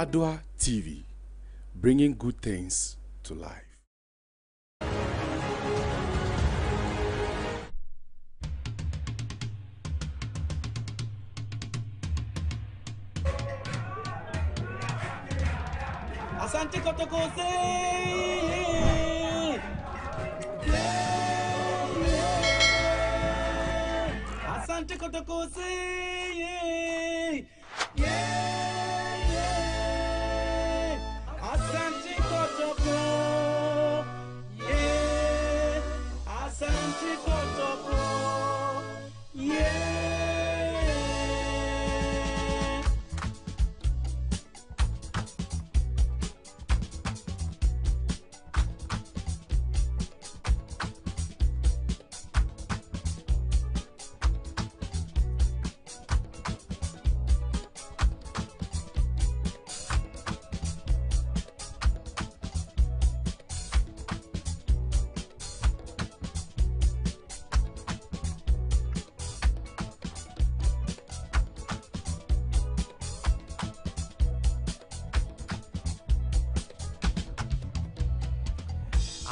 Adoatv, bringing good things to life. Asante Kotokose. Asante Kotokose. Asante Kotoko. Asante Kotoko.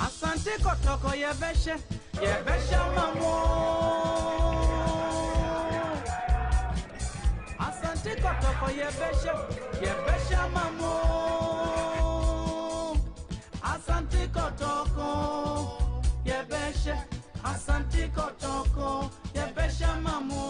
Asante Kotoko yebeshe mamo. Asante Kotoko yebeshe mamo. Asante Kotoko yebeshe. Asante Kotoko yebeshe mamo.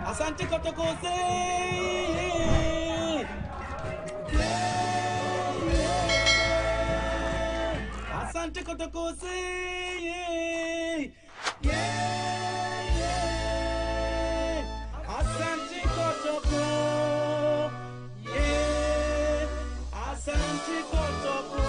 Asante Kotokose. Asante Kotokose. Asante Kotoko. Asante Kotoko.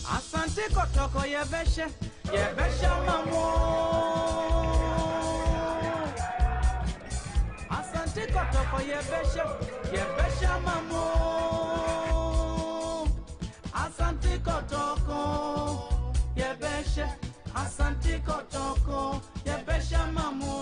Asante Kotoko yebeshe mamo. Asante Kotoko yebeshe mamo. Asante Kotoko yebeshe. Asante Kotoko yebeshe mamo.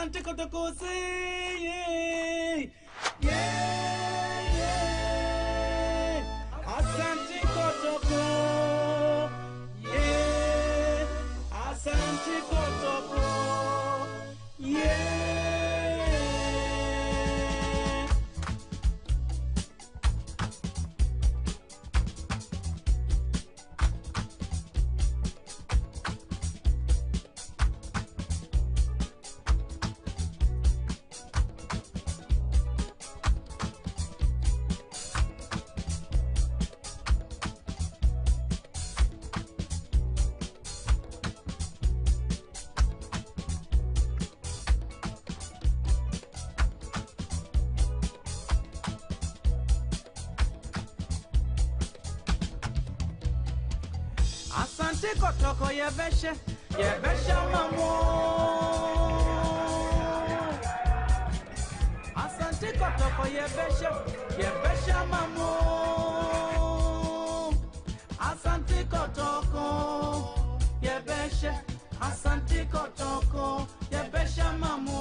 Asante Kotoko say yeah. Asante Kotoko yeah. Asante Kotoko yeah. Asante Kotoko yebeshe mamo. Asante Kotoko yebeshe mamo. Asante Kotoko yebeshe. Asante Kotoko yebeshe mamo.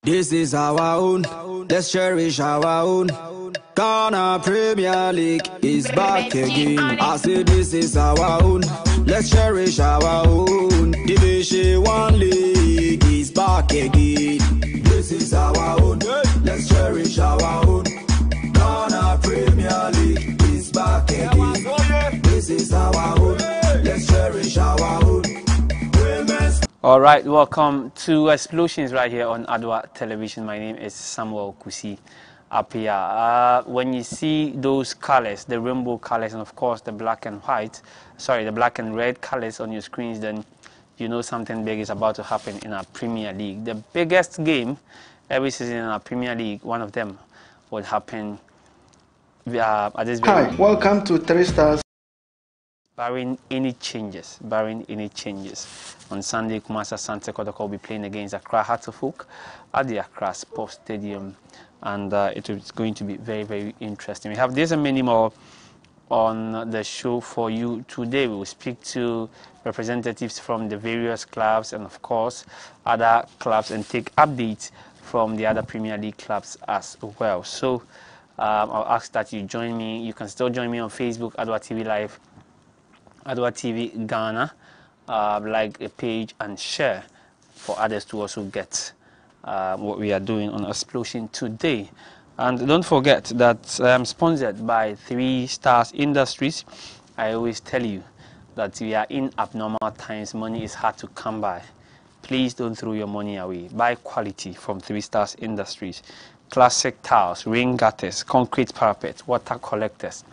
This is our own, let's cherish our own. Ghana Premier League is back again. I say this is our own, let's cherish our own. Division 1 League is back again. This is our own, let's cherish our own. Ghana Premier League is back again. This is our own, let's cherish our own. All right, welcome to Xplosions right here on Adoatv television. My name is Samuel Kusi Apia. When you see those colors, the rainbow colors, and of course the black and red colors on your screens, then you know something big is about to happen in our Premier League. The biggest game every season in our Premier League, one of them would happen at this very Hi, welcome to 3 Stars. Barring any changes, on Sunday, Kumasi Asante Kotoko will be playing against Accra Hearts of Oak at the Accra Sports Stadium, and it is going to be very, very interesting. We have this and many more on the show for you today. We will speak to representatives from the various clubs and, of course, other clubs, and take updates from the other Premier League clubs as well. So I'll ask that you join me. You can still join me on Facebook, Adoatv Live, Adoatv Ghana, like a page and share for others to also get what we are doing on Xplosion today. And don't forget that I am sponsored by 3 Stars Industries. I always tell you that we are in abnormal times. Money is hard to come by. Please don't throw your money away. Buy quality from 3 Stars Industries. Classic tiles, rain gutters, concrete parapets, water collectors.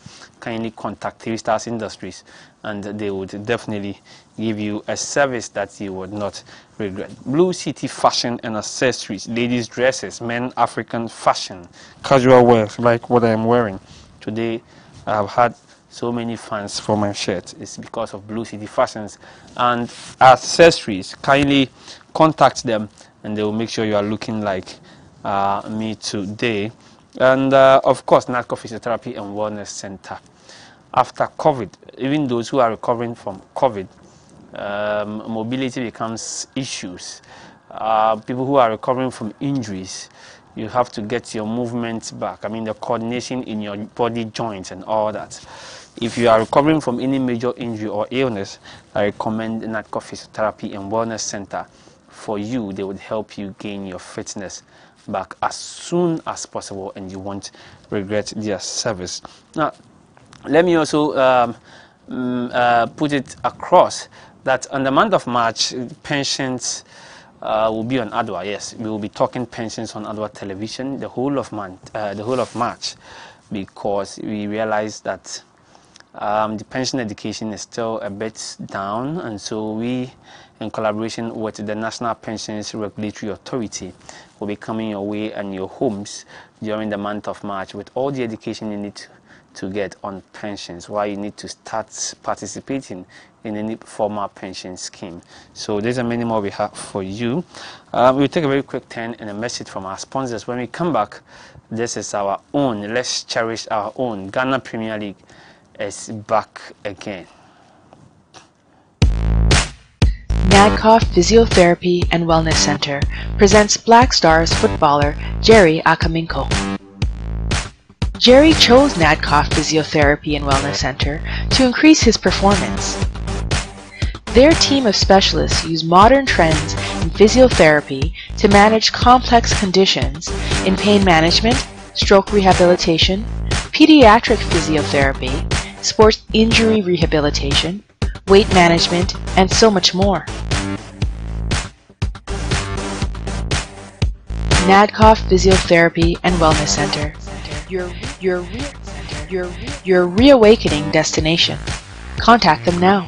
Kindly contact 3 Stars Industries, and they would definitely give you a service that you would not regret. Blue City Fashion and Accessories, ladies' dresses, men African fashion, casual wear like what I am wearing today. I have had so many fans for my shirt. It's because of Blue City Fashions and Accessories. Kindly contact them, and they will make sure you are looking like me today. And of course, Narco Physiotherapy and Wellness Center. After COVID, even those who are recovering from COVID, mobility becomes issues. People who are recovering from injuries, you have to get your movement back. I mean, the coordination in your body joints and all that. If you are recovering from any major injury or illness, I recommend Narco Physiotherapy and Wellness Center for you. They would help you gain your fitness back as soon as possible, and you won't regret their service. Now, let me also put it across that on the month of March, pensions will be on Adwa. Yes, we will be talking pensions on Adwa television the whole of March, because we realize that the pension education is still a bit down, and so we, in collaboration with the National Pensions Regulatory Authority, will be coming your way and your homes during the month of March with all the education you need to get on pensions, why you need to start participating in any formal pension scheme. So these are many more we have for you. We'll take a very quick turn and a message from our sponsors. When we come back, this is our own, let's cherish our own Ghana Premier League is back again. Nadcoff Physiotherapy and Wellness Center presents Black Stars footballer Jerry Akaminko. Jerry chose Nadcoff Physiotherapy and Wellness Center to increase his performance. Their team of specialists use modern trends in physiotherapy to manage complex conditions in pain management, stroke rehabilitation, pediatric physiotherapy, sports injury rehabilitation, weight management, and so much more. Nadcoff Physiotherapy and Wellness Center, your reawakening destination. Contact them now.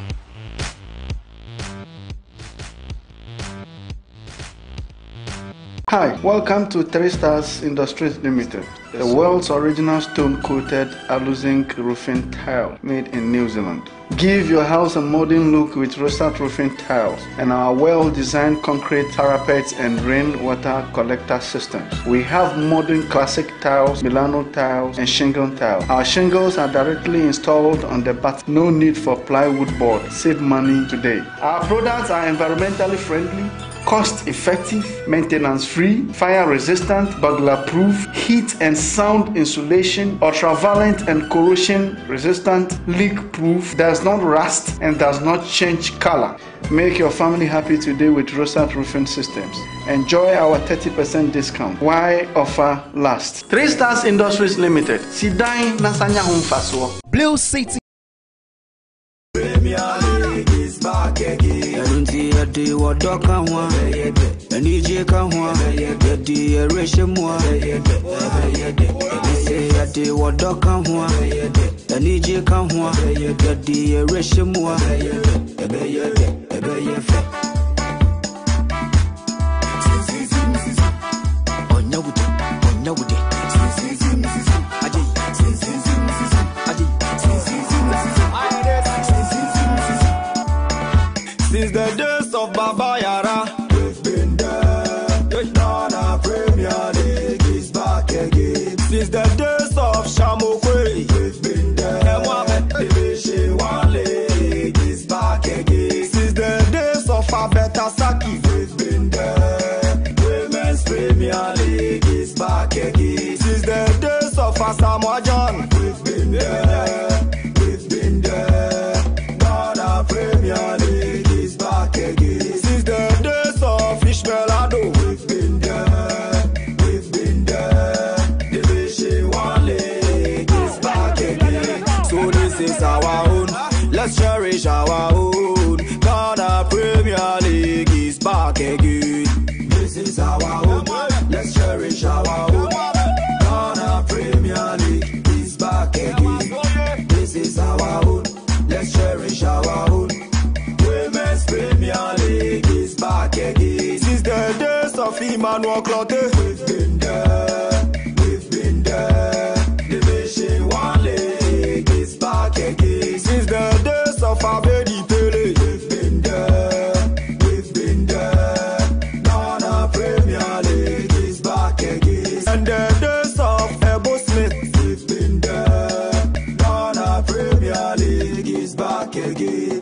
Hi, welcome to 3 Stars Industries Limited, the world's original stone-coated alu-zinc roofing tile made in New Zealand. Give your house a modern look with Rosat roofing tiles and our well-designed concrete parapets and rainwater collector systems. We have modern classic tiles, Milano tiles, and shingle tiles. Our shingles are directly installed on the bat. No need for plywood board. Save money today. Our products are environmentally friendly, cost-effective, maintenance-free, fire-resistant, burglar-proof, heat and sound insulation, ultraviolet and corrosion-resistant, leak-proof, does not rust, and does not change color. Make your family happy today with Rosat Roofing Systems. Enjoy our 30% discount. Why offer last? 3 Stars Industries Limited. Sidai Nasanya Humfaswo. Blue City. Premier League is back again. Yadi wadoka hwa Nije ka hwa Yadi ereshe mwa Yadi wadoka hwa Nije ka hwa Yadi ereshe mwa Ebe yefe Onyawude Since the days of Baba Yara, we've been there. Nana Premier League is back again. Since the days of Shamokwe, we've been there. Division 1 League is back again. Since the days of Abeta Saki, we've been there. Women's Premier League is back again. Since the days of Asamoah John, we've been there. We've been there. Nana Premier League is back again. Since the days of Xplosion, we've been there. We've been there. Division 1 League is back again. So this is our own. Let's cherish our own. Ghana Premier League is back again. This is our own. Let's cherish our own. Ghana Premier League is back again. This is our own. Let's cherish our own. Women's Premier League is back again. Since the days of Emmanuel Clotte, we've been there. We've been there. Division 1 League is back again. Since the days of Abedi Pele, we've been there. We've been there. Ghana Premier League is back again. And the days of Ebo Smith, we've been there. Ghana Premier League is back again.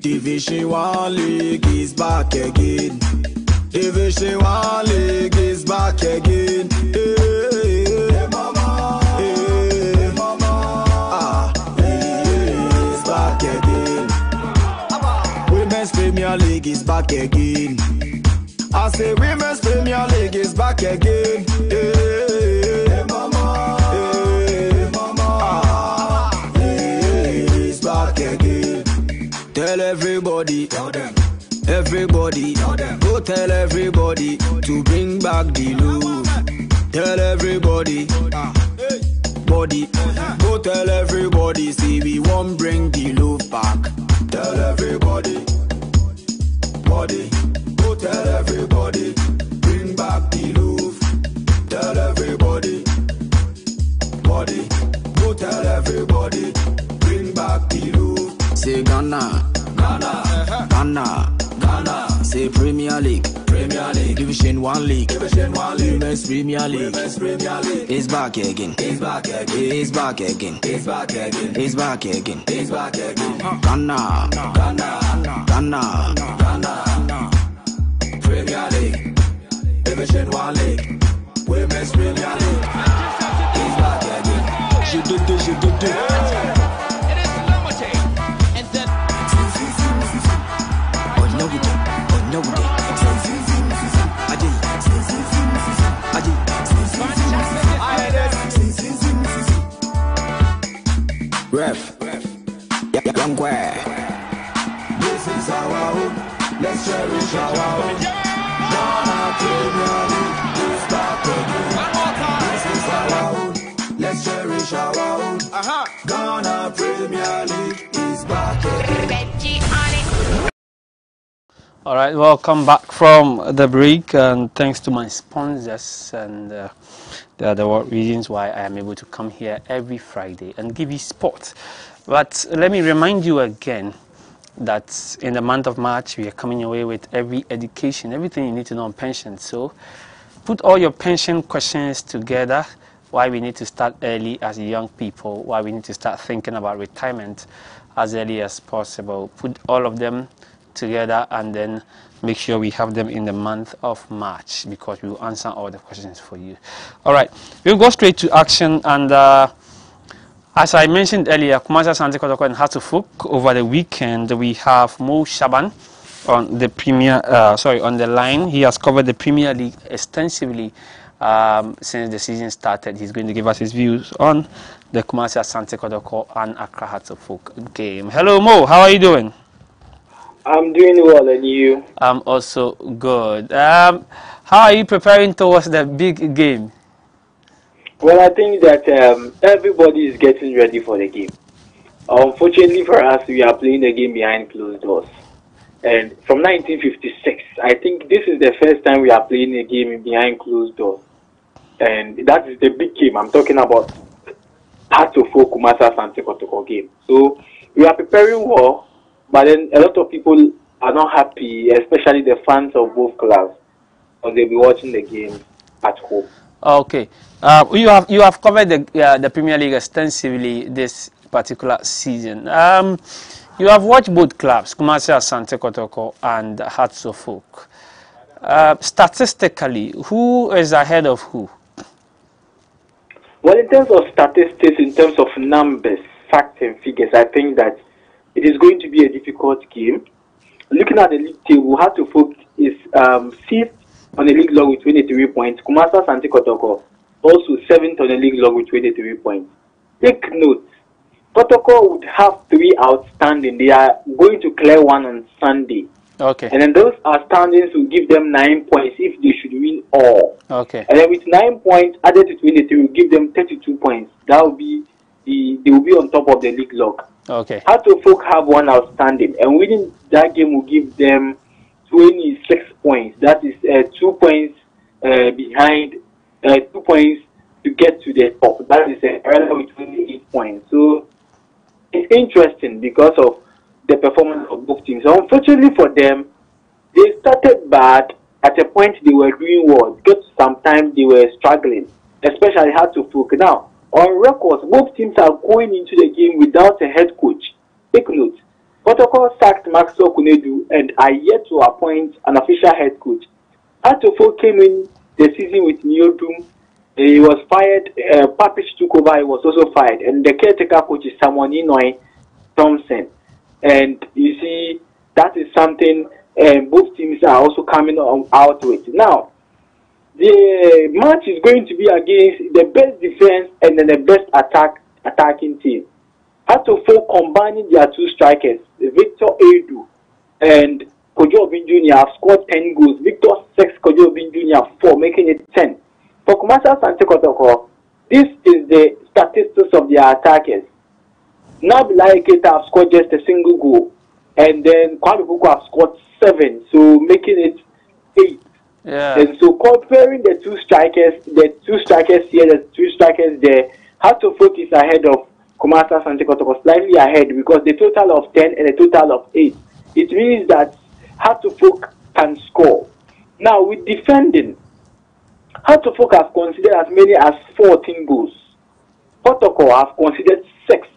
Division 1 League is back again. Division 1 League is back again. Hey, mama. Hey, mama. It's back again. Women's Premier League is back again. I say Women's Premier League is back again. Hey, mama. Hey, mama. It's back again. Tell everybody, tell them. Everybody, tell them. Go tell everybody to bring back the love. Tell everybody, body. Go tell everybody, see we won't bring the love back. Tell everybody, body. Go tell everybody, bring back the love. Tell everybody, body. Go tell everybody, bring back. Ghana. Say Premier League. Division 1 League. Women's Premier League. It's back again. It's back again. Ghana. Premier League. Division 1 League. Women's Premier League. It's back again. Je do. Ref, young boy. This is our home. Let's cherish our home. Ghana Premier League is back again. This is our home. Let's cherish our home. Ghana Premier League is back again. All right, welcome back from the break, and thanks to my sponsors, and they are the reasons why I am able to come here every Friday and give you sport. But let me remind you again that in the month of March we are coming away with every everything you need to know on pension. So put all your pension questions together, why we need to start early as young people, why we need to start thinking about retirement as early as possible. Put all of them together and then make sure we have them in the month of March, because we will answer all the questions for you. All right, we'll go straight to action. And as I mentioned earlier, Kumasi Asante Kotoko and Hatufuk over the weekend, we have Mo Shaban on the on the line. He has covered the Premier League extensively since the season started. He's going to give us his views on the Kumasi Asante Kotoko and Accra Hatufuk game. Hello Mo, how are you doing? I'm doing well, and you? I'm also good. How are you preparing towards the big game? Well, I think that everybody is getting ready for the game. Unfortunately for us, we are playing the game behind closed doors. And from 1956, I think this is the first time we are playing a game behind closed doors. And that is the big game. I'm talking about Hatofo Kumasi Asante Kotoko game. So we are preparing well. But then a lot of people are not happy, especially the fans of both clubs, because they'll be watching the game at home. Okay, you have covered the Premier League extensively this particular season. You have watched both clubs, Kumasi Asante Kotoko and Hatofuk. Statistically, who is ahead of who? Well, in terms of statistics, in terms of numbers, facts and figures, I think that it is going to be a difficult game. Looking at the league table, Hatofuk is 5th on the league log with 23 points. Kumasi Asante Kotoko also 7th on the league log with 23 points. Take note, Kotoko would have 3 outstanding. They are going to clear one on Sunday. Okay. And then those outstandings will give them 9 points if they should win all. Okay. And then with 9 points added to 23 will give them 32 points. That will be they will be on top of the league log. Okay. Hatofuk have 1 outstanding, and winning that game will give them 26 points. That is 2 points behind, 2 points to get to the top. That is with 28 points. So it's interesting because of the performance of both teams. So unfortunately for them, they started bad. At a point they were doing well. Because sometimes they were struggling, especially Hatofuk. Now, on records, both teams are going into the game without a head coach. Take note, Kotoko sacked Maxwell Kunedu and are yet to appoint an official head coach. Hatofuk came in the season with Neodum. He was fired. Papish took over. He was also fired. And the caretaker coach is someone Inouye Thompson. And you see, that is something both teams are also coming out with. Now, the match is going to be against the best defense and then the best attacking team. Hatofuk combining their 2 strikers, Victor Edu and Kojo Obin Jr. have scored 10 goals. Victor 6, Kojo Obin Jr. 4, making it 10. For Kumasi Asante Kotoko, this is the statistics of their attackers. Nabilai Keita have scored just a single goal, and then Kwame Buku have scored 7, so making it 8. Yeah. And so comparing the 2 strikers here, the 2 strikers there, Hatofuk is ahead of Kumasa Asante Kotoko slightly ahead because the total of 10 and a total of 8. It means that Hatufuk can score. Now, with defending, Hatufuk has considered as many as 14 goals. Kotoko have considered 6.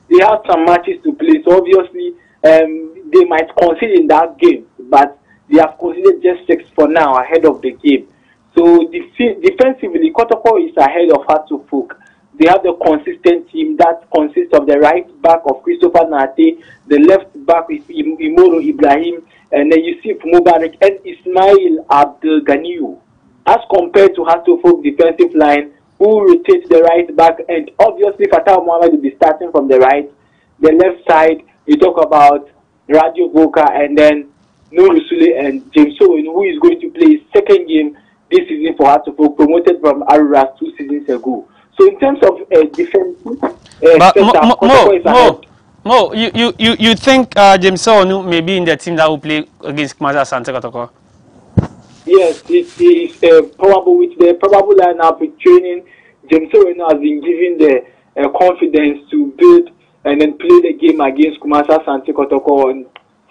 They have some matches to play, so obviously they might concede in that game, but they have considered just 6 for now ahead of the game. So defensively, Kotoko is ahead of Hatufuk. They have the consistent team that consists of the right back of Christopher Nate, the left back is Imoro Ibrahim, and then Yusuf Mubarak and Ismail Abdul Ganiyu. As compared to Hatufuk defensive line, who rotates the right back, and obviously Fatah Mohamed will be starting from the right. The left side, you talk about Radio Boka and then Nuru Sule and James Owen, who is going to play his second game this season for Hatufuk, promoted from Aruras 2 seasons ago. So in terms of defense, Mo, you think James Owen may be in the team that will play against Kumasa Asante Kotoko? Yes, it is probable with the probable lineup with training. James Owen has been given the confidence to build and then play the game against Kumasa Asante Kotoko on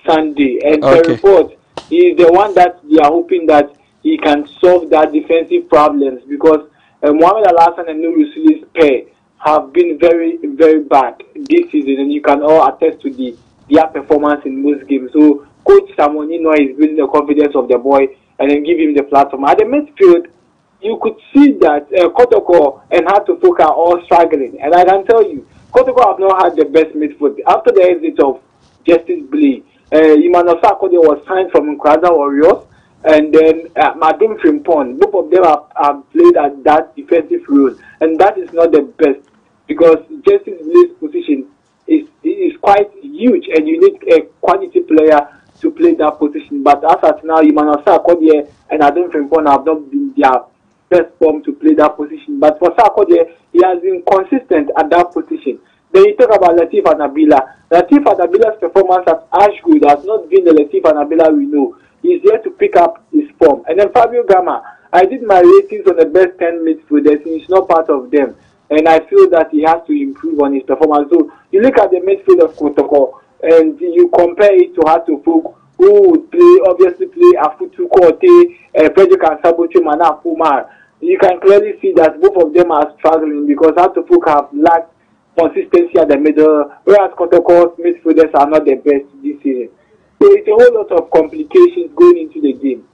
Sunday. And the report, he is the one that they are hoping that he can solve that defensive problems because Mohamed Al-Hassan and Nuru Sule's pair have been very, very bad this season, and you can all attest to their performance in most games. So Coach Samonino is building the confidence of the boy and then give him the platform. At the midfield, you could see that Kotoko and Hatufuk are all struggling. And I can tell you, Kotoko have not had the best midfield. After the exit of Justice Blee, Emmanuel Sarkodie was signed from Nkwasa Warriors, and then Madum Frimpong. Both of them have played at that defensive role. And that is not the best because Justice Blee's position is quite huge, and you need a quality player to play that position. But as at now, Emmanuel Sarkodie and Adon Frimpong have not been their best form to play that position. But for Sarkodie, he has been consistent at that position. Then you talk about Latif Anabila. Latif Anabila's performance at Ashwood has not been the Latif Anabila we know. He's here to pick up his form. And then Fabio Gama, I did my ratings on the best 10 midfielders, and he's not part of them. And I feel that he has to improve on his performance. So you look at the midfield of Kotoko, and you compare it to Hatufuk, who would obviously play Afutu Kote, Frederick and Saboche Mana Pumar. You can clearly see that both of them are struggling because Hatufuk have lacked consistency at the middle, whereas Kotoko's midfielders are not the best this season. So it's a whole lot of complications going into the game.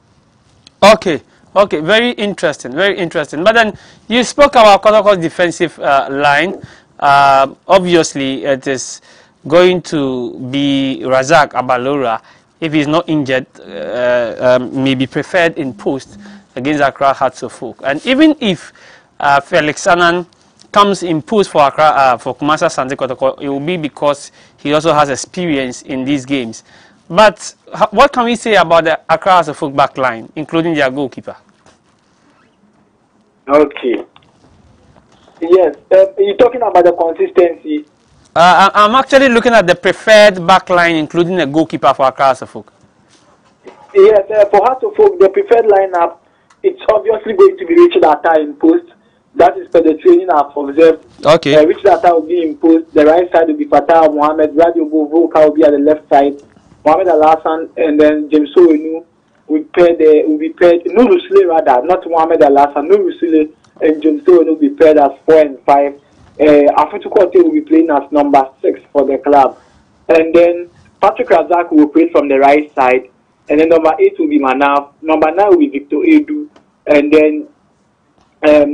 Okay, very interesting, very interesting. But then you spoke about Kotoko's defensive line. Obviously, it is going to be Razak Abalora. If he's not injured, may be preferred in post against Accra Hearts of Oak. And even if Felix Annan comes in post for Accra, for Kumasa Asante Kotoko, it will be because he also has experience in these games. But what can we say about the Accra Hearts of Oak back line, including their goalkeeper? Okay. Yes, you're talking about the consistency. I'm actually looking at the preferred back line, including a goalkeeper for Accra Hearts of Oak. Yes, for Hearts of Oak, the preferred lineup, it's obviously going to be Richard Atta in post. That is for the training I've observed. Okay. Richard Atta will be in post. The right side will be Fatah Mohamed. Radio Bovoka will be at the left side. Mohamed Al-Hassan and then James Owenu will be paired. Nuru Sule rather, not Mohamed Al-Hassan. Nuru Sule and James Owenu will be paired as 4 and 5. Afutu Kote will be playing as number 6 for the club. And then Patrick Razak will play from the right side. And then number 8 will be Manav. Number 9 will be Victor Edu. And then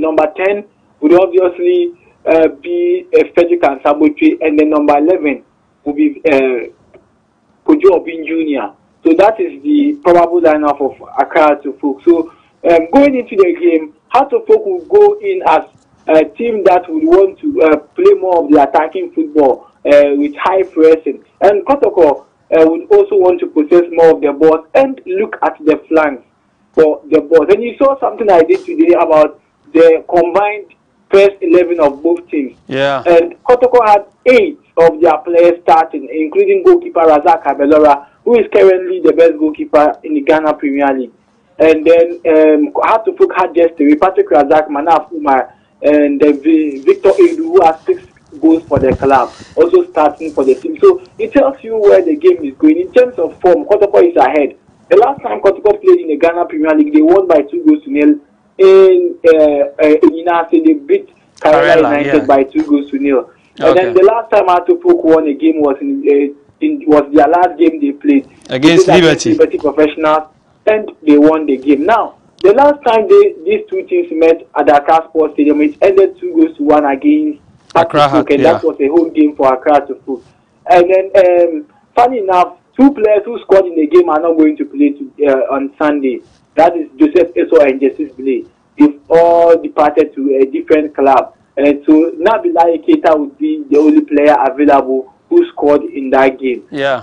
number 10 would obviously be Frederick and Sabotre. And then number 11 will be Kojo Obin Jr. So that is the probable lineup of Accra to Folk. So going into the game, Hearts of Folk will go in as a team that would want to play more of the attacking football with high pressing. And Kotoko would also want to possess more of the ball and look at the flanks for the ball. And you saw something I did today about the combined first 11 of both teams. Yeah. And Kotoko had 8 of their players starting, including goalkeeper Razak Abelora, who is currently the best goalkeeper in the Ghana Premier League. And then Hearts of Folk had just 3, Patrick Razak, Manaf Umar, and Victor Edu, who has 6 goals for the club, also starting for the team. So it tells you where the game is going. In terms of form, Kotoko is ahead. The last time Kotoko played in the Ghana Premier League, they won by 2-0 in Inase. They beat Kerala United by 2-0. And then the last time Atopok won a game was was their last game they played against Liberty Professionals, and they won the game. Now, the last time these two teams met at the Accra Sports Stadium, it ended 2-1 against Accra, and that was a home game for Accra to Fook. And then, funny enough, two players who scored in the game are not going to play on Sunday. That is Joseph Eso and Jesus Blay. They've all departed to a different club. And so Nabilai Keita would be the only player available who scored in that game. Yeah.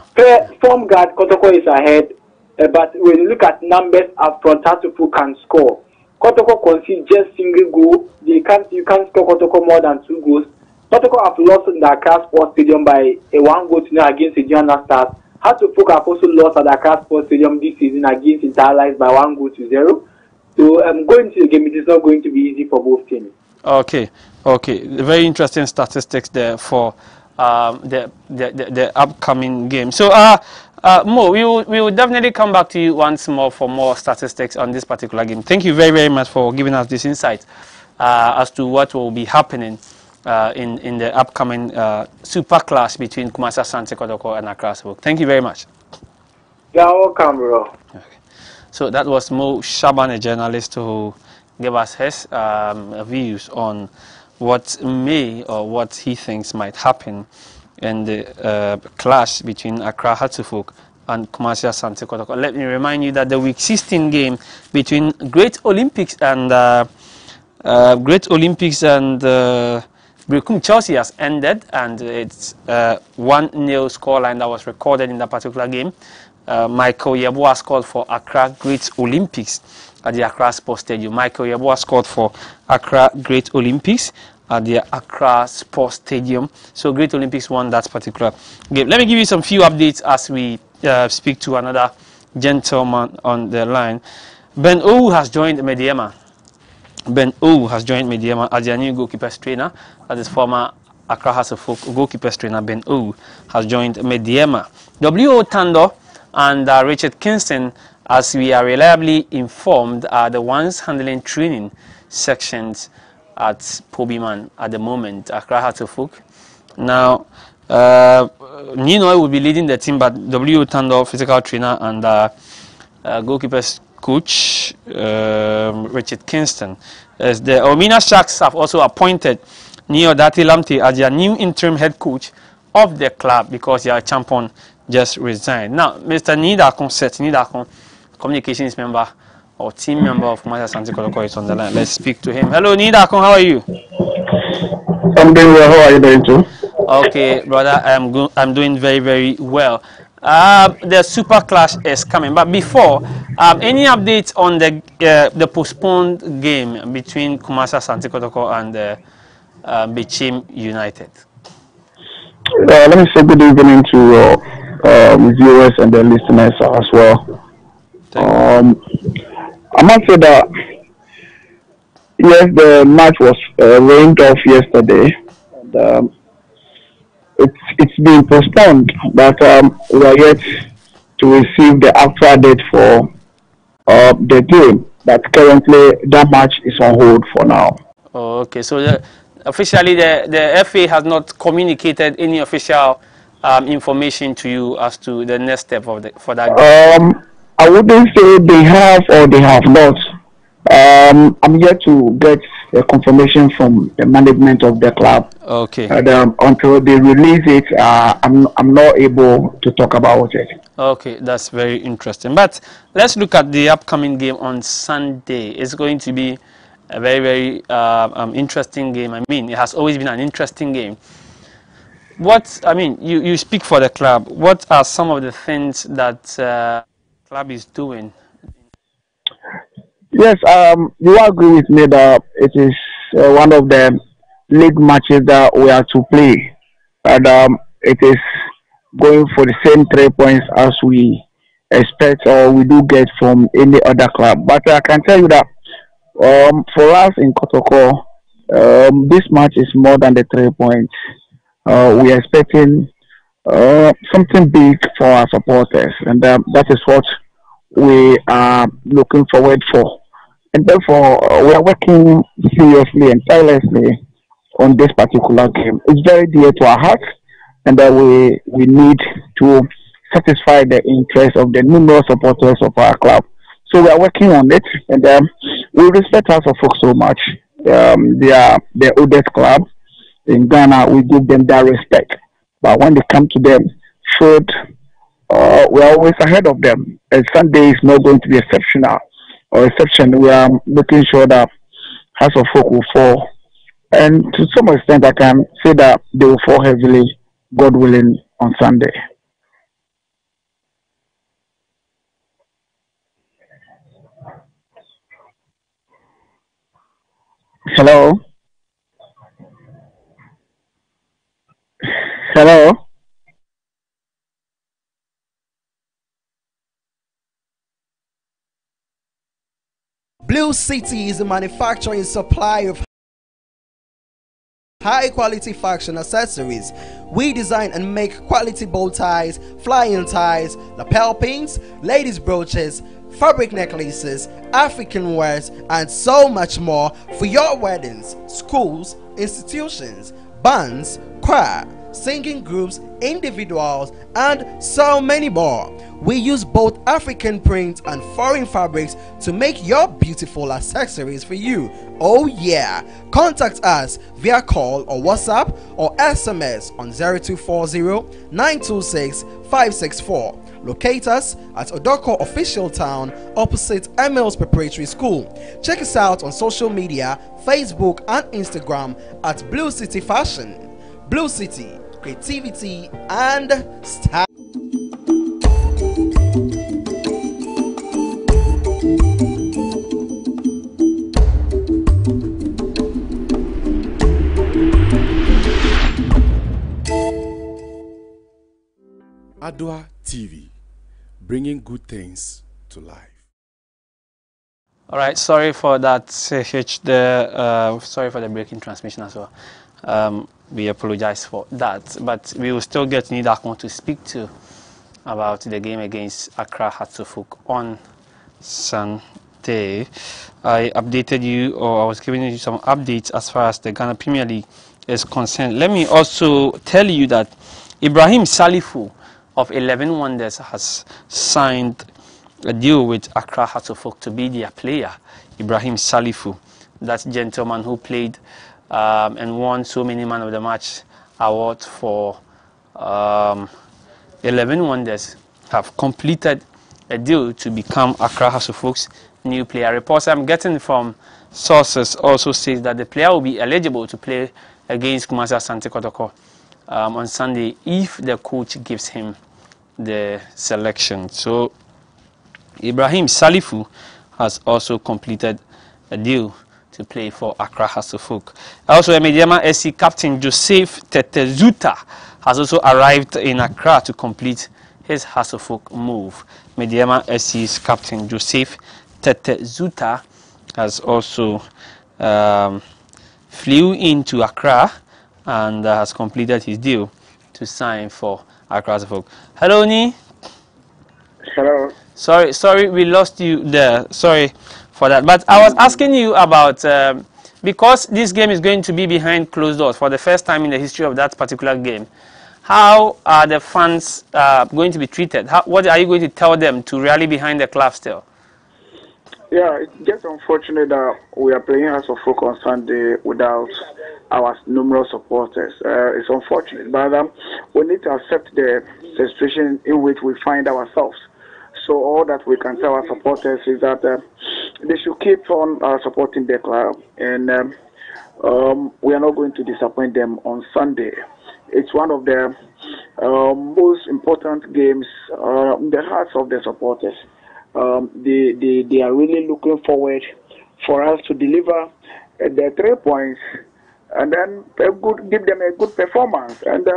Form guard Kotoko is ahead, but when you look at numbers up front, Tatupu can score. Kotoko concedes just single goal. You can't score Kotoko more than 2 goals. Kotoko have lost in the Accra Sports Stadium by a 1-0 against the Gianna Stars. Tatupu have also lost at the Accra Sports Stadium this season against Interlife by 1-0. So going to the game, it is not going to be easy for both teams. Okay. Very interesting statistics there for the upcoming game. So, Mo, we will definitely come back to you once more for more statistics on this particular game. Thank you very, very much for giving us this insight as to what will be happening in the upcoming super clash between Kumasi Asante Kotoko and Accra Sport. Thank you very much. You're welcome, bro. Okay. So that was Mo Shaban, a journalist who gave us his views on what may or what he thinks might happen in the clash between Accra Hatufuk and Kumasi Asante Kotoko. Let me remind you that the Week 16 game between Great Olympics and Brekum Chelsea has ended, and it's 1-0 scoreline that was recorded in that particular game. Michael Yeboah scored for Accra Great Olympics at the Accra Sports Stadium. Michael Yeboah scored for Accra Great Olympics at the Accra Sports Stadium. So Great Olympics won that particular game. Let me give you some few updates as we speak to another gentleman on the line. Ben O has joined Mediema. Ben O has joined Mediema as their new goalkeepers trainer. That is former Accra House of Folk goalkeepers trainer Ben O has joined Mediema. W.O. Tando and Richard Kingston, as we are reliably informed, are the ones handling training sections at Pobiman at the moment, Accra Hatofuk. Now, Nino will be leading the team, but W. Tando, physical trainer, and goalkeepers coach Richard Kingston. As the Omina Sharks have also appointed Neo Dati Lamte as their new interim head coach of the club because their champion just resigned. Now, Mr. Nidakon Set, Nidakon, communications member or team member of Kumasi Asante Kotoko is on the line. Let's speak to him. Hello, Nidakon, how are you? I'm doing well. How are you doing too? Okay, brother, I'm doing very, very well. The Super Clash is coming, but before, any updates on the postponed game between Kumasi Asante Kotoko and Bichim United? Let me say good evening to viewers and the listeners as well. I must say that yes, the match was rained off yesterday. And, it's been postponed, but we are yet to receive the actual date for the game. But currently, that match is on hold for now. Oh, okay, so officially the FA has not communicated any official information to you as to the next step of for that game. I wouldn't say they have or they have not. I'm yet to get a confirmation from the management of the club. Okay. And, until they release it, I'm not able to talk about it. Okay, that's very interesting. But let's look at the upcoming game on Sunday. It's going to be a very, very interesting game. I mean, it has always been an interesting game. You speak for the club. What are some of the things that the club is doing? Yes, you agree with me that it is one of the league matches that we are to play. And it is going for the same 3 points as we expect or we do get from any other club. But I can tell you that for us in Kotoko, This match is more than the 3 points. We are expecting something big for our supporters, and that is what we are looking forward for. And therefore, we are working seriously and tirelessly on this particular game. It's very dear to our hearts, and that we need to satisfy the interest of the numerous supporters of our club. So we are working on it, and we respect House of Folk so much. They are the oldest club in Ghana. We give them that respect, but when they come to them, should we are always ahead of them. And Sunday is not going to be exceptional or exception. We are making sure that House of Folk will fall, and to some extent, I can say that they will fall heavily, God willing, on Sunday. Hello? Hello? Blue City is a manufacturer and supplier of high quality fashion accessories. We design and make quality bow ties, flying ties, lapel pins, ladies brooches, fabric necklaces, African wares, and so much more for your weddings, schools, institutions, bands, choir, singing groups, individuals, and so many more. We use both African prints and foreign fabrics to make your beautiful accessories for you. Oh yeah! Contact us via call or WhatsApp or SMS on 0240 926 564. Locate us at Odoko Official Town opposite Emils Preparatory School. Check us out on social media, Facebook and Instagram at Blue City Fashion. Blue City, creativity and style. Adoatv, bringing good things to life. All right, sorry for that, sorry for the breaking transmission as well. We apologize for that, but we will still get Nidakon to speak to about the game against Accra Hearts of Oak on Sunday. I updated you, or I was giving you some updates as far as the Ghana Premier League is concerned. Let me also tell you that Ibrahim Salifu of 11 Wonders has signed a deal with Accra Hearts of Oak to be their player. Ibrahim Salifu, that gentleman who played and won so many Man of the Match awards for 11 Wonders, have completed a deal to become Accra Hearts of Oak's new player. Reports I'm getting from sources also says that the player will be eligible to play against Kumasi Asante Kotoko on Sunday if the coach gives him the selection. So Ibrahim Salifu has also completed a deal to play for Accra Hearts of Oak. Also, Mediama SC captain Joseph Tetezuta has also arrived in Accra to complete his Hearts of Oak move. Mediama SC's captain Joseph Tetezuta has also flew into Accra and has completed his deal to sign for Accra Hearts of Oak. Hello, Ni. Hello. Sorry, we lost you there. Sorry for that. But I was asking you about, because this game is going to be behind closed doors for the first time in the history of that particular game, how are the fans going to be treated? What are you going to tell them to rally behind the club still? Yeah, it's just unfortunate that we are playing House of Folk on Sunday without our numerous supporters. It's unfortunate, but we need to accept the situation in which we find ourselves. So all that we can tell our supporters is that they should keep on supporting their club, and we are not going to disappoint them on Sunday. It's one of the most important games in the hearts of the supporters. They are really looking forward for us to deliver the 3 points and then give them a good performance. And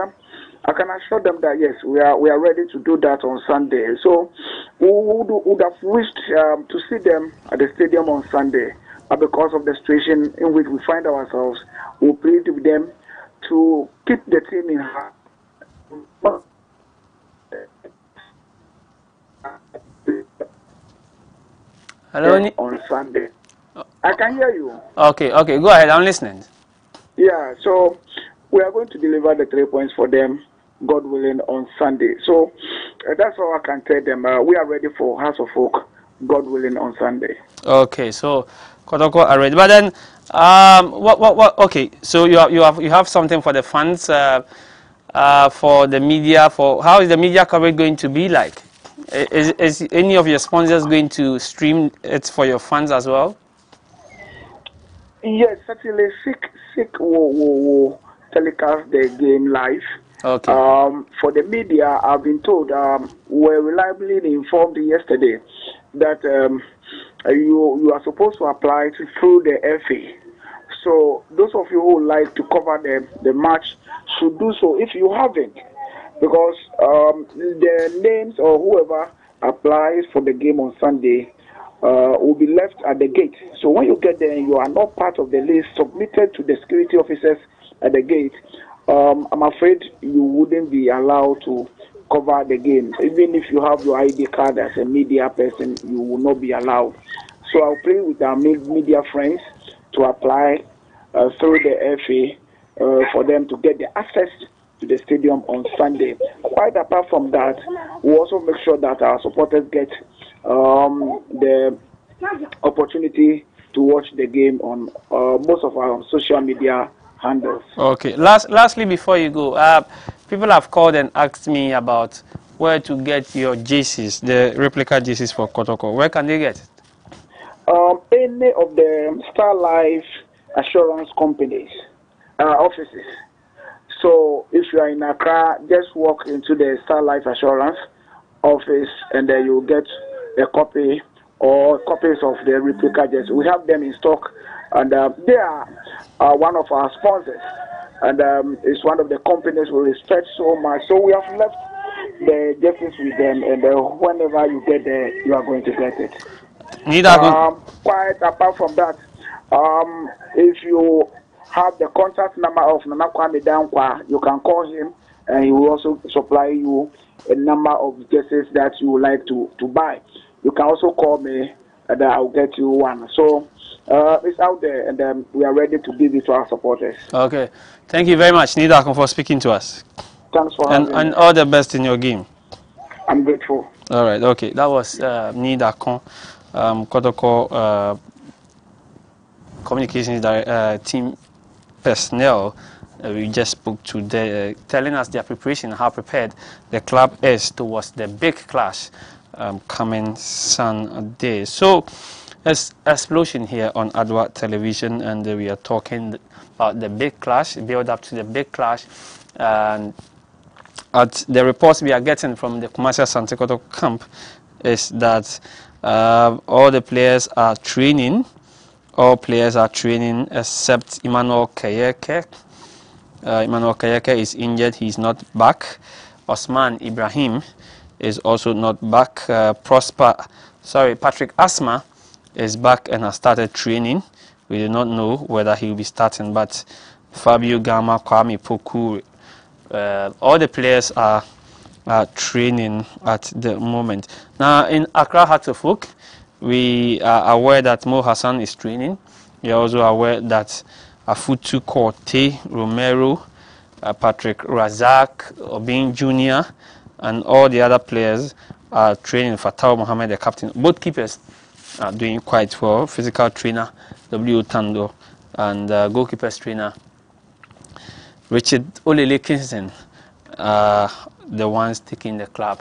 I can assure them that yes, we are ready to do that on Sunday. So we would have wished to see them at the stadium on Sunday, because of the situation in which we find ourselves, we plead with them to keep the team in hand. Hello? On Sunday. I can hear you. Okay, go ahead. I'm listening. Yeah, so we are going to deliver the 3 points for them, God willing, on Sunday. So that's all I can tell them. We are ready for House of Folk, God willing, on Sunday. Okay, so Kotoko are ready. But then, what? Okay, so you have something for the fans, for the media. For how is the media coverage going to be like? Is any of your sponsors going to stream it for your fans as well? Yes, certainly. Sick will telecast the game live. Okay. For the media, I've been told, we're reliably informed yesterday that you are supposed to apply through the FA. So those of you who would like to cover the match should do so if you haven't, because the names or whoever applies for the game on Sunday will be left at the gate. So when you get there, you are not part of the list submitted to the security officers at the gate. I'm afraid you wouldn't be allowed to cover the game. Even if you have your ID card as a media person, you will not be allowed. So I'll play with our media friends to apply through the FA for them to get the access to the stadium on Sunday. Quite apart from that, we'll also make sure that our supporters get the opportunity to watch the game on most of our social media handles. Okay. Lastly, before you go, people have called and asked me about where to get your jerseys, the replica jerseys for Kotoko. Where can they get it? Any of the Star Life Assurance companies offices. So if you are in Accra, just walk into the Star Life Assurance office and then you'll get a copy or copies of the replica jerseys. We have them in stock, and they are one of our sponsors, and it's one of the companies we respect so much. So we have left the jerseys with them, and whenever you get there, you are going to get it. Quite apart from that, if you have the contact number of Nana Kwame Dankwa, you can call him, and he will also supply you a number of jerseys that you would like to buy. You can also call me, and I'll get you one. So it's out there, and we are ready to give it to our supporters. Okay. Thank you very much, Nidakon, for speaking to us. Thanks for having me. And all the best in your game. I'm grateful. All right. Okay. That was Nidakon, Kotoko communications team personnel. We just spoke to the telling us their preparation, how prepared the club is towards the big clash coming Sunday. So, it's Xplosion here on Adoatv television, and we are talking about the big clash, build up to the big clash. And at the reports we are getting from the Kumasi Asante Kotoko camp is that all the players are training. All players are training except Emmanuel Kayeke. Emmanuel Kayeke is injured. He is not back. Osman Ibrahim is also not back. Patrick Asma is back and has started training. We do not know whether he will be starting, but Fabio Gama, Kwame Poku, all the players are training at the moment. Now in Accra Heart of Oak, we are aware that Mo Hassan is training. We are also aware that Afutu Korte, Romero, Patrick Razak, Obin Jr., and all the other players are training. Fatah Mohammed, the captain. Both keepers are doing quite well. Physical trainer, W. Tando, and goalkeepers trainer, Richard Olele Kingston, are the ones taking the club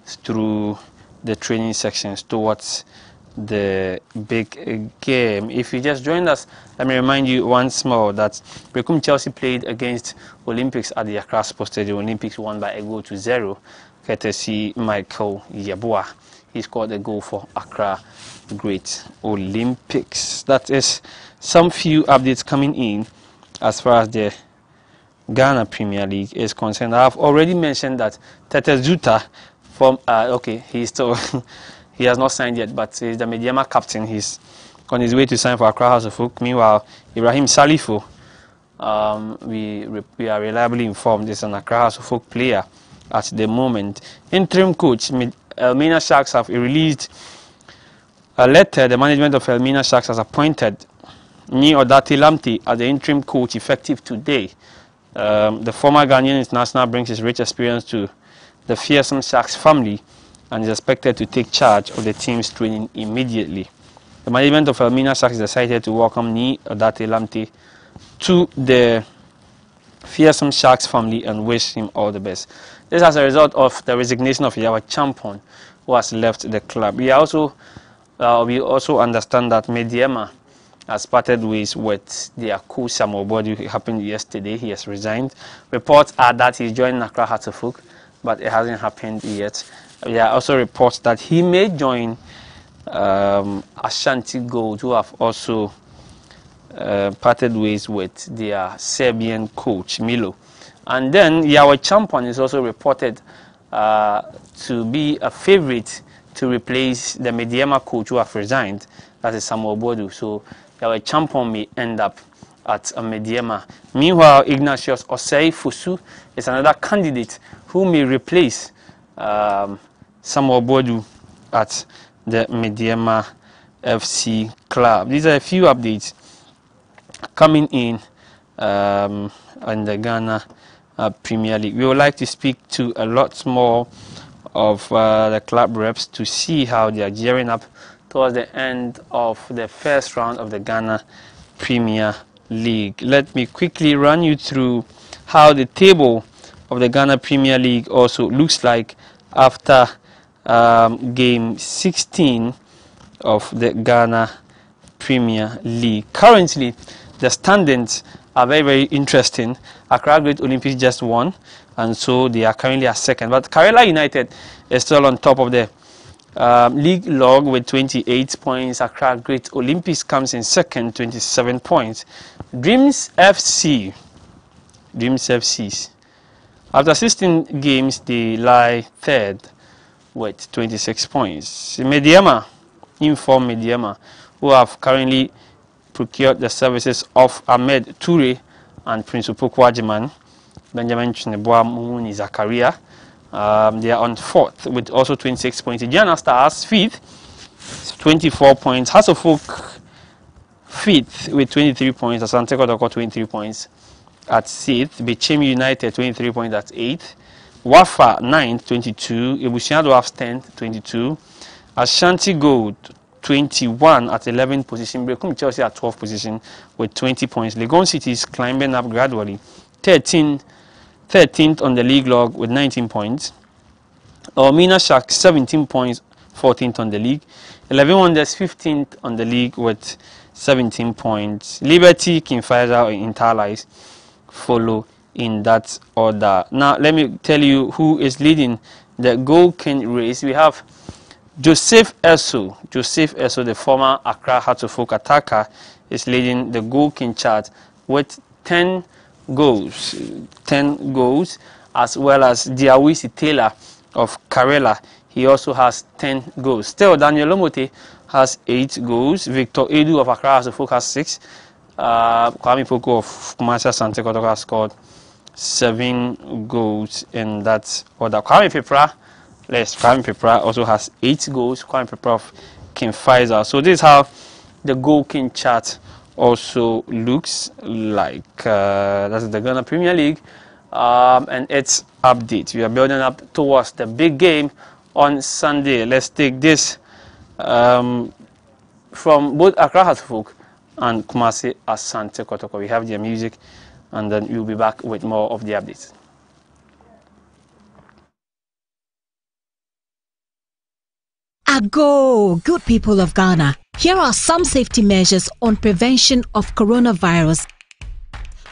through the training sections towards the big game. If you just joined us, let me remind you once more that Bekum Chelsea played against Olympics at the Accra Sports Stadium. Olympics won by 1-0, courtesy Michael Yabua. He scored a goal for Accra Great Olympics. That is some few updates coming in as far as the Ghana Premier League is concerned. I have already mentioned that Tete Zuta from he's still he has not signed yet, but he's the Mediama captain. He's on his way to sign for Accra House of Folk. Meanwhile, Ibrahim Salifo, we are reliably informed, is an Accra House of Folk player at the moment. Interim coach Elmina Sharks have released a letter. The management of Elmina Sharks has appointed Adoatv Lamte as the interim coach effective today. The former Ghanaian international brings his rich experience to the fearsome Sharks family and is expected to take charge of the team's training immediately. The management of Elmina Sharks decided to welcome Adoatv Lamte to the fearsome Sharks family and wish him all the best. This as a result of the resignation of Yawa Champon, who has left the club. We also understand that Mediema has parted ways with their coach Samuel Bodu. It happened yesterday. He has resigned. Reports are that he's joining Accra Hearts of Folk, but it hasn't happened yet. There are also reports that he may join Ashanti Gold, who have also parted ways with their Serbian coach Milo. And then Yawa Champon is also reported to be a favorite to replace the Mediema coach who have resigned. That is Samuel Bodu. So Yawa Champon may end up at a Mediema. Meanwhile, Ignatius Osei Fusu is another candidate who may replace Samuel Bodu at the Mediema FC club. These are a few updates coming in the Ghana Premier League. We would like to speak to a lot more of the club reps to see how they are gearing up towards the end of the first round of the Ghana Premier League. Let me quickly run you through how the table of the Ghana Premier League also looks like after game 16 of the Ghana Premier League. Currently, the standings are very, very interesting. Accra Great Olympics just won, and so they are currently at second. But Karela United is still on top of the league log with 28 points. Accra Great Olympics comes in second, 27 points. Dreams FCs, after 16 games, they lie third with 26 points. Mediema, informed Mediema, who have currently procured the services of Ahmed Toure and Prince Upokwajiman, Benjamin Chineboa, Mumuni Zakaria. They are on fourth with also 26 points. Indiana Stars fifth, 24 points. House of Folk fifth with 23 points. Asante Kotoko 23 points at sixth. Bechem United 23 points at eighth. Wafa 9th, 22. Ebusiado have 10th, 22. Ashanti Gold 21 at 11th position. Brekum Chelsea at 12th position with 20 points. Legon City is climbing up gradually. 13th on the league log with 19 points. Ormina Sharks 17 points, 14th on the league. 11 Wonders 15th on the league with 17 points. Liberty, King Faisal and Interlies follow in that order. Now let me tell you who is leading the goal king race. We have Joseph Esso, the former Accra Hearts of Folk attacker, is leading the goal king chart with 10 goals, as well as Diawisi Taylor of Karela. He also has 10 goals. Still, Daniel Lomote has 8 goals. Victor Edu of Accra Hearts of Folk has 6. Kwame Poku of Kumasi Asante Kotoko has scored 7 goals in that order. Kwame Pepra also has 8 goals. Kwame Pepra of King Faisal. So this is how the goal king chart also looks like. That's the Ghana Premier League and its update. We are building up towards the big game on Sunday. Let's take this from both Accra Hearts of Folk and Kumasi Asante Kotoko. We have their music, and then we'll be back with more of the updates. Ago, good people of Ghana. Here are some safety measures on prevention of coronavirus.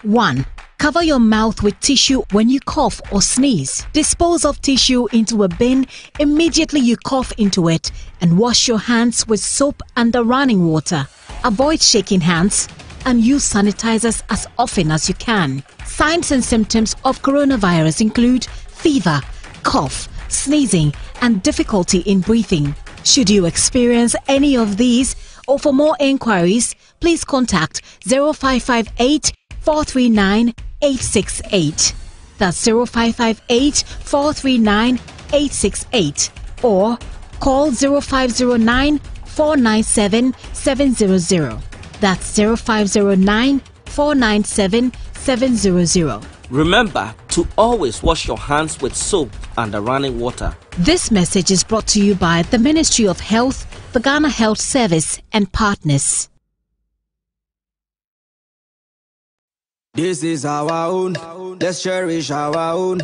1. Cover your mouth with tissue when you cough or sneeze. Dispose of tissue into a bin immediately you cough into it, and wash your hands with soap and running water. Avoid shaking hands and use sanitizers as often as you can. Signs and symptoms of coronavirus include fever, cough, sneezing, and difficulty in breathing. Should you experience any of these, or for more inquiries, please contact 0558 439 868. That's 0558 439 868 or call 0509 497 700. That's 0509 497 700. Remember to always wash your hands with soap and running water. This message is brought to you by the Ministry of Health, the Ghana Health Service, and partners. This is our own, let's cherish our own.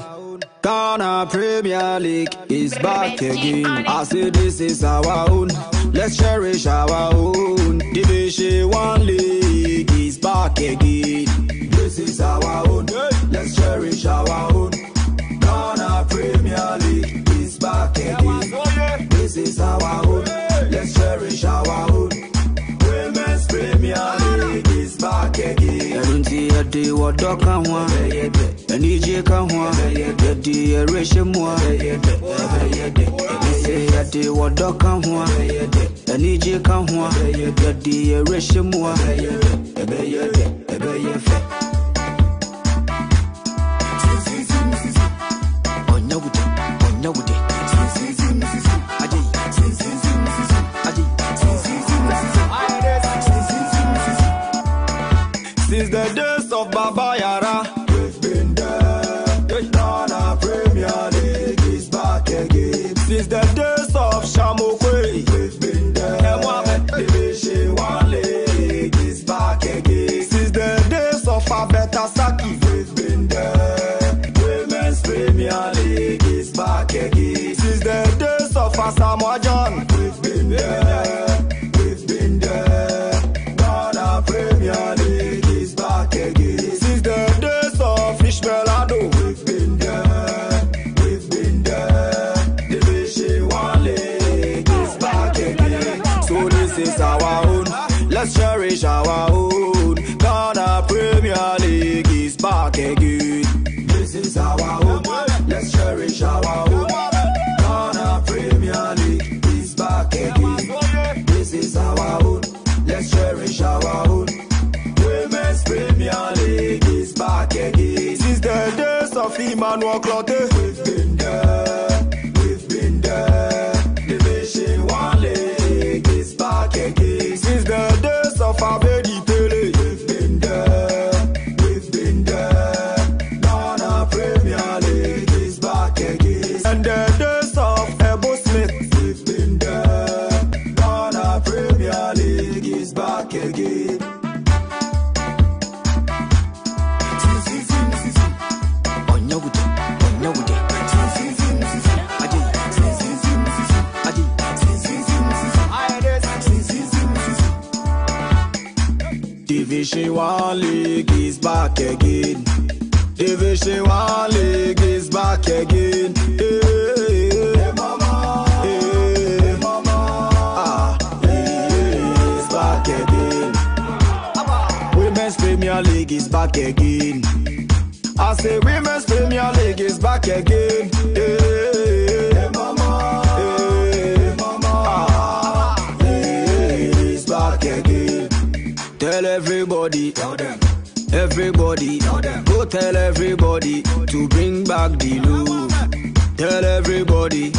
Ghana Premier League is back again. I say this is our own, let's cherish our own. Division 1 League is back again. This is our own, let's cherish our own. Ghana Premier League is back again. This is our own, let's cherish our own. Women's Premier League is back again. Yadi wadoka hwa, NJ ka hwa, yadi ereshe mwa. Yadi wadoka hwa, NJ ka hwa, yadi ereshe mwa. Since the days of Baba Yara, we've been there. Ghana Premier League is back again. Since the days of Shamokwe, we've been there. Division 1 League is back again. Since the days of Abeta Saki, we've been there. Women's Premier League is back again. Since the days of Asamoah John, we've been there. We've been there. Ghana Premier League is back again. Since the days of Xplosion, we've been there. We've been there. Division 1 League is back again. So this is our own, let's cherish our own. Ghana Premier League is back again. This is our own, let's cherish our own. Ghana Premier League is back again. This is our own, let's cherish our own. Women's Premier League is back again. Since the days of Emmanuel Clotte, we've been there. We've been there. Division 1 League is back again. Since the days of Abedi Pele, we've been there. We've been there. Ghana Premier League is back again. And the days of Ebo Smith, we've been there. Ghana Premier League is back again. Division 1 League is back again. Division 1 League is back again. Hey, mama. Hey, mama. It's back again. Women's Premier League is back again. I say Women's Premier League is back again. Hey, mama. Hey, mama. It's back again. Tell everybody, everybody, go tell everybody to bring back the love. Tell everybody,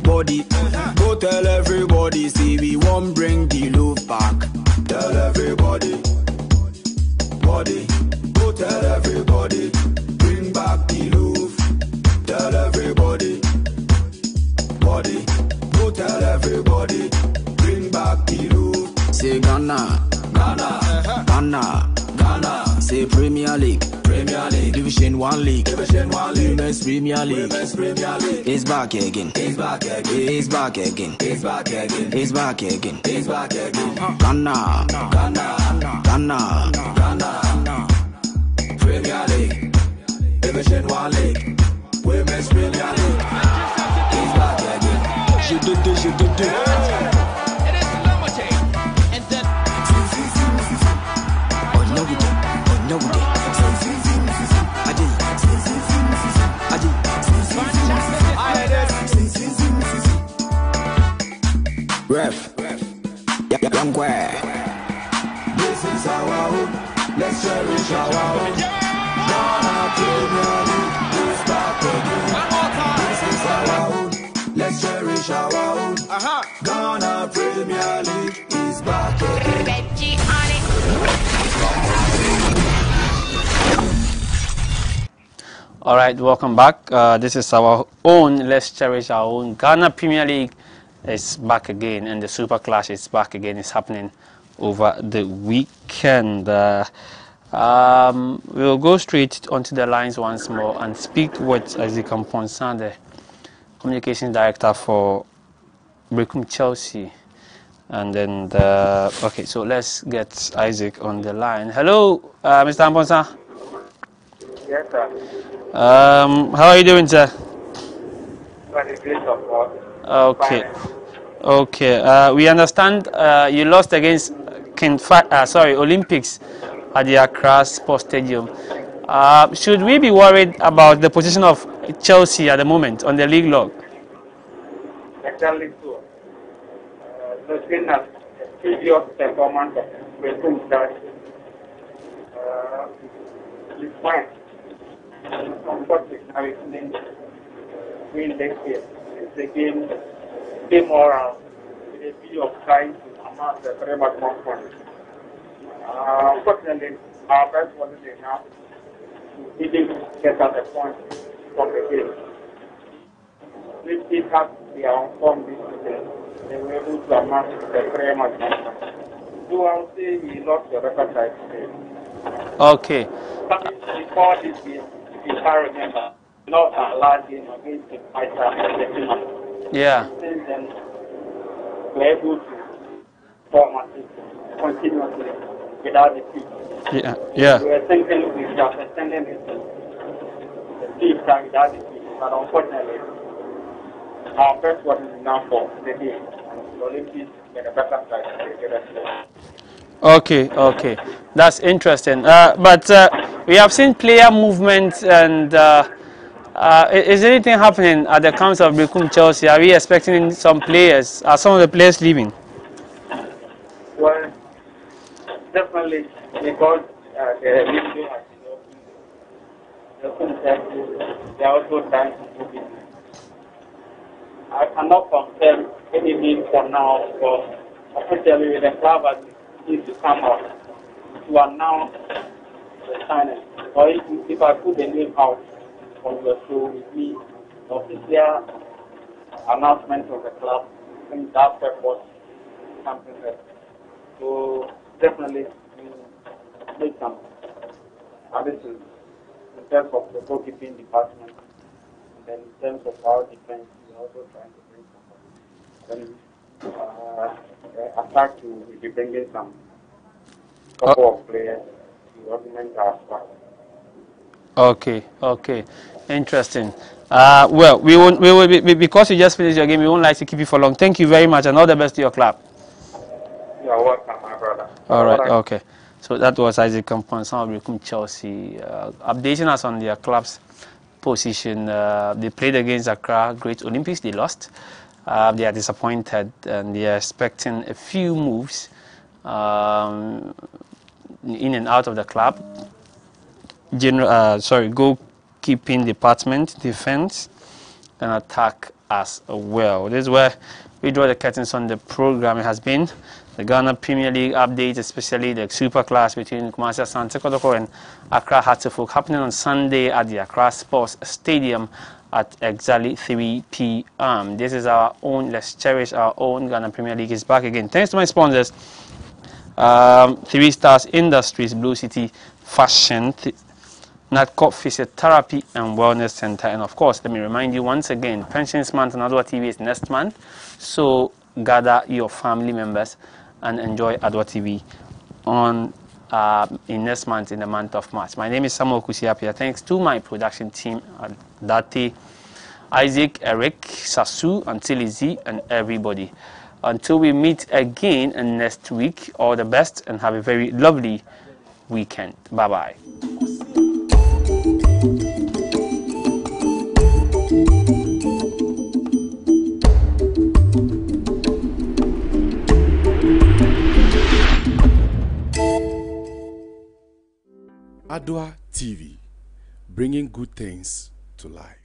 body, go tell everybody, see we won't bring the love back. Tell everybody, body, go tell everybody, bring back the love. Tell everybody, body, go tell everybody, bring back the love. Say Ghana, Ghana, Ghana, Ghana. Say Premier League, Premier League, Division 1 League, Division 1 League, Women's Premier League, Women's Premier League. It's back again. It's back again. It's back again. It's back again. It's back again. It's back again. Ghana, Ghana, Ghana, Ghana. Premier League, Division 1 League, Women's Premier League. It's back again. Je did it. Ref, Yankwe. This is our own. Let's cherish our own. Ghana Premier League is back again. One more time. This is our own. Let's cherish our own. Ghana Premier League is back again. All right, welcome back. This is our own. Let's cherish our own. Ghana Premier League is back again, and the Super Clash is back again. It's happening over the weekend. We'll go straight onto the lines once more and speak with Isaac Amponsan, the Communications Director for Berekum Chelsea. And then, okay, so let's get Isaac on the line. Hello, Mr. Amponsan. Yes, sir. How are you doing, sir? Okay. Okay. We understand you lost against Olympics at the Accra Sports Stadium. Should we be worried about the position of Chelsea at the moment on the league log? Exactly so. Looking at the previous performance of Berekum it's fine. Unfortunately, win this game. It's a game all around. With a bit of trying to amass very much more fun. Unfortunately, our best wasn't enough to even get us a point from the game. If it had their own form this season, they were able to amass very much more fun. So I'll say we lost the record side today. Okay. Before this game, if I remember, not our last game against the fighter and the team. Yeah. Since then, we're able to form a team continuously without defeat. Yeah. Yeah. We were thinking we should have extended it to the team time without defeat, but unfortunately, our first one is enough for the game. And the Olympics get a better side than the rest of us. Okay, okay, that's interesting. But we have seen player movement, and is anything happening at the camps of Berekum Chelsea? Are we expecting some players? Are some of the players leaving? Well, definitely, because the window has been open, they are also trying to move in. I cannot confirm anything for now, but officially the club has needs to come out to announce the signing. Or if I put the name out on the show with me, the official announcement of the club, I think that purpose something else. So definitely we make some additions in terms of the goalkeeping department, and then in terms of our defense, we're also trying to bring some. Attack to be bringing some couple of players to augment our squad. Okay, okay, interesting. Well, we will be, because you just finished your game, we won't like to keep you for long. Thank you very much, and all the best to your club. You are welcome, my brother. All right, okay. So that was Isaac Amponsan of Berekum Chelsea, updating us on their club's position. They played against Accra Great Olympics. They lost. They are disappointed, and they are expecting a few moves in and out of the club. Goalkeeping department, defense, and attack as well. This is where we draw the curtains on the program. It has been the Ghana Premier League update, especially the Super Clash between Kumasi Asante Kotoko and Accra Hearts of Oak, happening on Sunday at the Accra Sports Stadium at exactly 3 p.m. This is our own. Let's cherish our own. Ghana Premier League is back again. Thanks to my sponsors, 3 Stars Industries, Blue City Fashion, Natcop Physiotherapy and Wellness Center, and of course, let me remind you once again, Pensions Month on Adoatv is next month, so gather your family members and enjoy Adoatv on in next month, in the month of March. My name is Samuel Kusiapia. Thanks to my production team, Dati, Isaac, Eric, Sasu, Antili Z, and everybody. Until we meet again next week, all the best and have a very lovely weekend. Bye-bye. Adoatv, bringing good things to life.